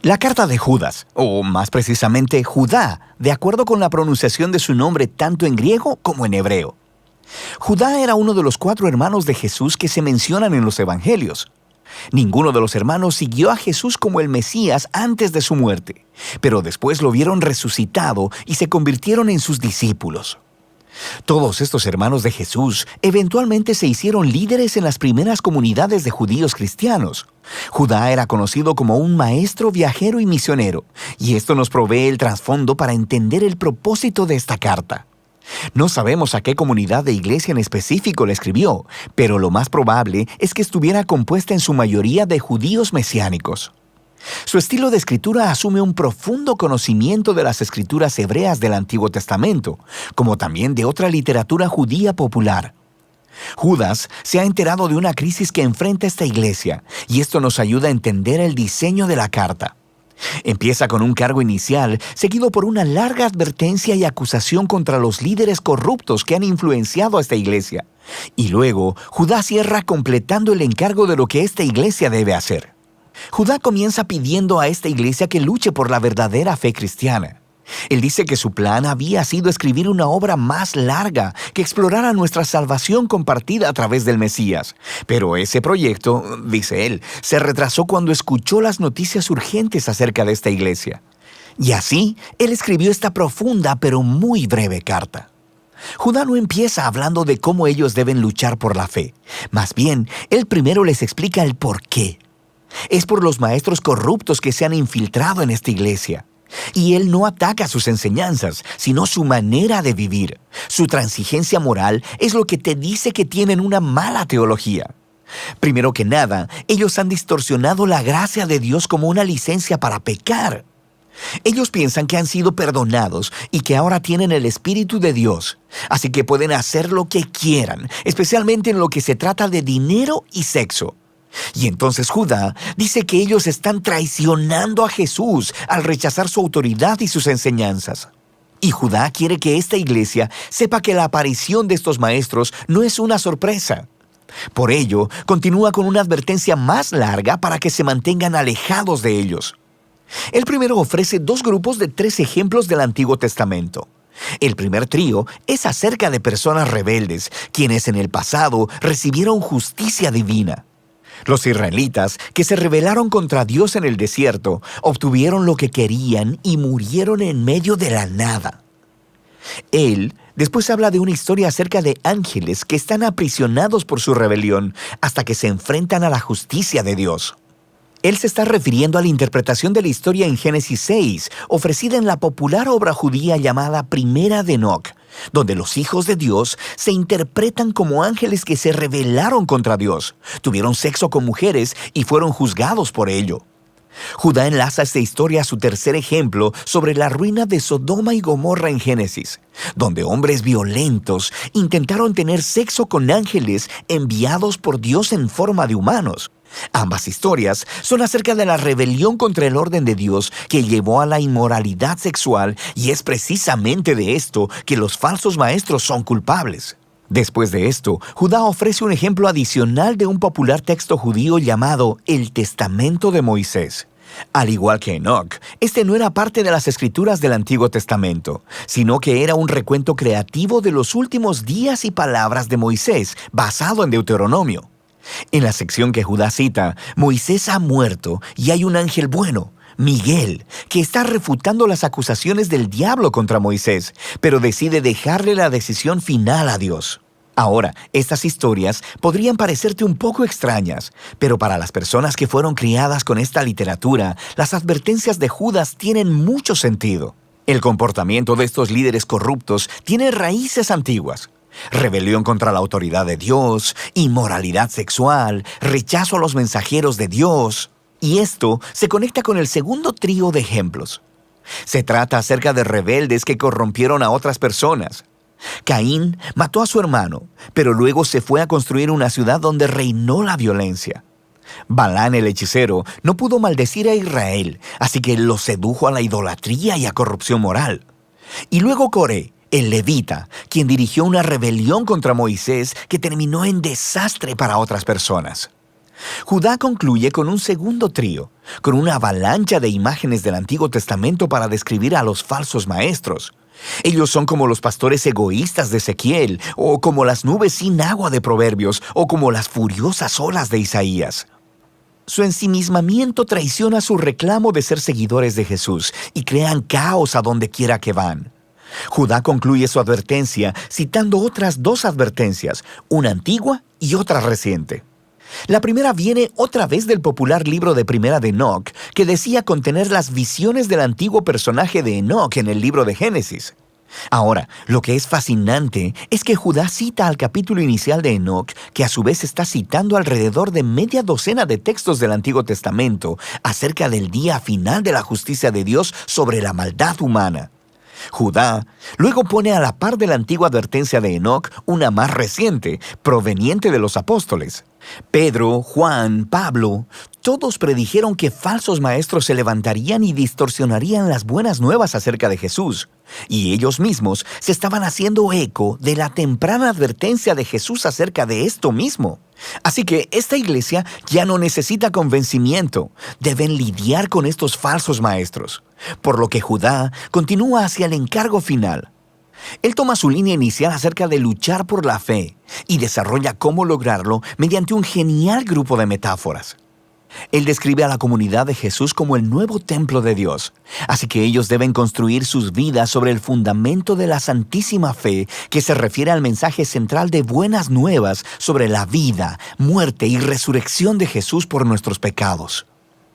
La carta de Judas, o más precisamente Judá, de acuerdo con la pronunciación de su nombre tanto en griego como en hebreo. Judá era uno de los 4 hermanos de Jesús que se mencionan en los evangelios. Ninguno de los hermanos siguió a Jesús como el Mesías antes de su muerte, pero después lo vieron resucitado y se convirtieron en sus discípulos. Todos estos hermanos de Jesús eventualmente se hicieron líderes en las primeras comunidades de judíos cristianos. Judá era conocido como un maestro, viajero y misionero, y esto nos provee el trasfondo para entender el propósito de esta carta. No sabemos a qué comunidad de iglesia en específico la escribió, pero lo más probable es que estuviera compuesta en su mayoría de judíos mesiánicos. Su estilo de escritura asume un profundo conocimiento de las escrituras hebreas del Antiguo Testamento, como también de otra literatura judía popular. Judas se ha enterado de una crisis que enfrenta esta iglesia, y esto nos ayuda a entender el diseño de la carta. Empieza con un cargo inicial, seguido por una larga advertencia y acusación contra los líderes corruptos que han influenciado a esta iglesia. Y luego, Judá cierra completando el encargo de lo que esta iglesia debe hacer. Judá comienza pidiendo a esta iglesia que luche por la verdadera fe cristiana. Él dice que su plan había sido escribir una obra más larga que explorara nuestra salvación compartida a través del Mesías. Pero ese proyecto, dice él, se retrasó cuando escuchó las noticias urgentes acerca de esta iglesia. Y así, él escribió esta profunda pero muy breve carta. Judá no empieza hablando de cómo ellos deben luchar por la fe. Más bien, él primero les explica el por qué. Es por los maestros corruptos que se han infiltrado en esta iglesia. Y él no ataca sus enseñanzas, sino su manera de vivir. Su transigencia moral es lo que te dice que tienen una mala teología. Primero que nada, ellos han distorsionado la gracia de Dios como una licencia para pecar. Ellos piensan que han sido perdonados y que ahora tienen el Espíritu de Dios, así que pueden hacer lo que quieran, especialmente en lo que se trata de dinero y sexo. Y entonces Judá dice que ellos están traicionando a Jesús al rechazar su autoridad y sus enseñanzas. Y Judá quiere que esta iglesia sepa que la aparición de estos maestros no es una sorpresa. Por ello, continúa con una advertencia más larga para que se mantengan alejados de ellos. El primero ofrece 2 grupos de 3 ejemplos del Antiguo Testamento. El primer trío es acerca de personas rebeldes, quienes en el pasado recibieron justicia divina. Los israelitas, que se rebelaron contra Dios en el desierto, obtuvieron lo que querían y murieron en medio de la nada. Él después habla de una historia acerca de ángeles que están aprisionados por su rebelión hasta que se enfrentan a la justicia de Dios. Él se está refiriendo a la interpretación de la historia en Génesis 6, ofrecida en la popular obra judía llamada Primera de Enoc, donde los hijos de Dios se interpretan como ángeles que se rebelaron contra Dios, tuvieron sexo con mujeres y fueron juzgados por ello. Judá enlaza esta historia a su tercer ejemplo sobre la ruina de Sodoma y Gomorra en Génesis, donde hombres violentos intentaron tener sexo con ángeles enviados por Dios en forma de humanos. Ambas historias son acerca de la rebelión contra el orden de Dios que llevó a la inmoralidad sexual, y es precisamente de esto que los falsos maestros son culpables. Después de esto, Judá ofrece un ejemplo adicional de un popular texto judío llamado el Testamento de Moisés. Al igual que Enoc, este no era parte de las escrituras del Antiguo Testamento, sino que era un recuento creativo de los últimos días y palabras de Moisés, basado en Deuteronomio. En la sección que Judá cita, Moisés ha muerto y hay un ángel bueno, Miguel, que está refutando las acusaciones del diablo contra Moisés, pero decide dejarle la decisión final a Dios. Ahora, estas historias podrían parecerte un poco extrañas, pero para las personas que fueron criadas con esta literatura, las advertencias de Judas tienen mucho sentido. El comportamiento de estos líderes corruptos tiene raíces antiguas. Rebelión contra la autoridad de Dios, inmoralidad sexual, rechazo a los mensajeros de Dios. Y esto se conecta con el segundo trío de ejemplos. Se trata acerca de rebeldes que corrompieron a otras personas. Caín mató a su hermano, pero luego se fue a construir una ciudad donde reinó la violencia. Balán el hechicero no pudo maldecir a Israel, así que lo sedujo a la idolatría y a corrupción moral. Y luego Coré, el levita, quien dirigió una rebelión contra Moisés que terminó en desastre para otras personas. Judá concluye con un segundo trío, con una avalancha de imágenes del Antiguo Testamento para describir a los falsos maestros. Ellos son como los pastores egoístas de Ezequiel, o como las nubes sin agua de Proverbios, o como las furiosas olas de Isaías. Su ensimismamiento traiciona su reclamo de ser seguidores de Jesús y crean caos a donde quiera que van. Judá concluye su advertencia citando otras dos advertencias, una antigua y otra reciente. La primera viene otra vez del popular libro de Primera de Enoc, que decía contener las visiones del antiguo personaje de Enoc en el libro de Génesis. Ahora, lo que es fascinante es que Judá cita al capítulo inicial de Enoc, que a su vez está citando alrededor de media docena de textos del Antiguo Testamento acerca del día final de la justicia de Dios sobre la maldad humana. Judá luego pone a la par de la antigua advertencia de Enoc una más reciente, proveniente de los apóstoles. Pedro, Juan, Pablo, todos predijeron que falsos maestros se levantarían y distorsionarían las buenas nuevas acerca de Jesús. Y ellos mismos se estaban haciendo eco de la temprana advertencia de Jesús acerca de esto mismo. Así que esta iglesia ya no necesita convencimiento. Deben lidiar con estos falsos maestros. Por lo que Judá continúa hacia el encargo final. Él toma su línea inicial acerca de luchar por la fe y desarrolla cómo lograrlo mediante un genial grupo de metáforas. Él describe a la comunidad de Jesús como el nuevo templo de Dios, así que ellos deben construir sus vidas sobre el fundamento de la santísima fe que se refiere al mensaje central de buenas nuevas sobre la vida, muerte y resurrección de Jesús por nuestros pecados.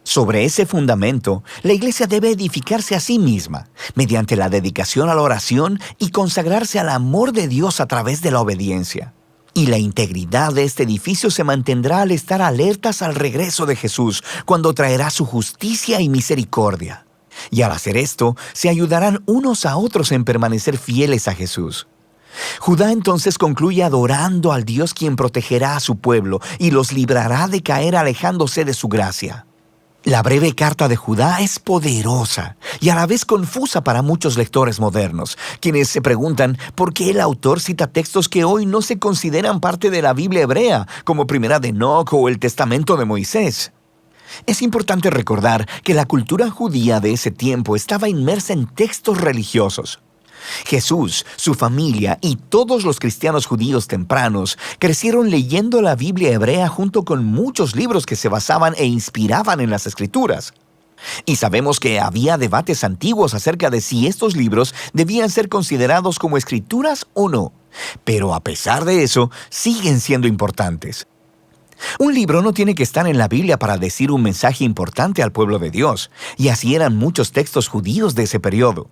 Sobre ese fundamento, la iglesia debe edificarse a sí misma, mediante la dedicación a la oración y consagrarse al amor de Dios a través de la obediencia. Y la integridad de este edificio se mantendrá al estar alertas al regreso de Jesús, cuando traerá su justicia y misericordia. Y al hacer esto, se ayudarán unos a otros en permanecer fieles a Jesús. Judá entonces concluye adorando al Dios quien protegerá a su pueblo y los librará de caer alejándose de su gracia. La breve carta de Judá es poderosa y a la vez confusa para muchos lectores modernos, quienes se preguntan por qué el autor cita textos que hoy no se consideran parte de la Biblia hebrea, como Primera de Enoc o el Testamento de Moisés. Es importante recordar que la cultura judía de ese tiempo estaba inmersa en textos religiosos. Jesús, su familia y todos los cristianos judíos tempranos crecieron leyendo la Biblia hebrea junto con muchos libros que se basaban e inspiraban en las Escrituras. Y sabemos que había debates antiguos acerca de si estos libros debían ser considerados como escrituras o no. Pero a pesar de eso, siguen siendo importantes. Un libro no tiene que estar en la Biblia para decir un mensaje importante al pueblo de Dios, y así eran muchos textos judíos de ese periodo.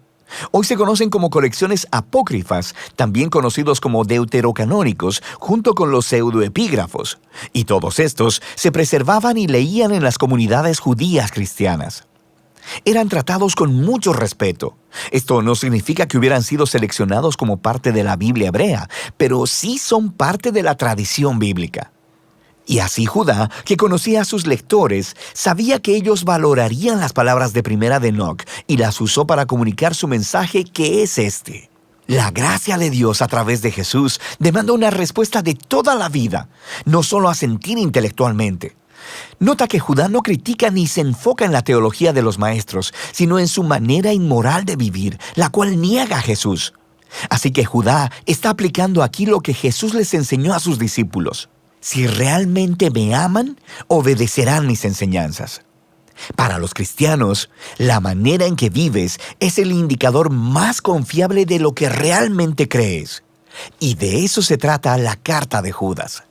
Hoy se conocen como colecciones apócrifas, también conocidos como deuterocanónicos, junto con los pseudoepígrafos, y todos estos se preservaban y leían en las comunidades judías cristianas. Eran tratados con mucho respeto. Esto no significa que hubieran sido seleccionados como parte de la Biblia hebrea, pero sí son parte de la tradición bíblica. Y así Judá, que conocía a sus lectores, sabía que ellos valorarían las palabras de Primera de Enoc y las usó para comunicar su mensaje, que es este. La gracia de Dios a través de Jesús demanda una respuesta de toda la vida, no solo a sentir intelectualmente. Nota que Judá no critica ni se enfoca en la teología de los maestros, sino en su manera inmoral de vivir, la cual niega a Jesús. Así que Judá está aplicando aquí lo que Jesús les enseñó a sus discípulos. Si realmente me aman, obedecerán mis enseñanzas. Para los cristianos, la manera en que vives es el indicador más confiable de lo que realmente crees. Y de eso se trata la carta de Judas.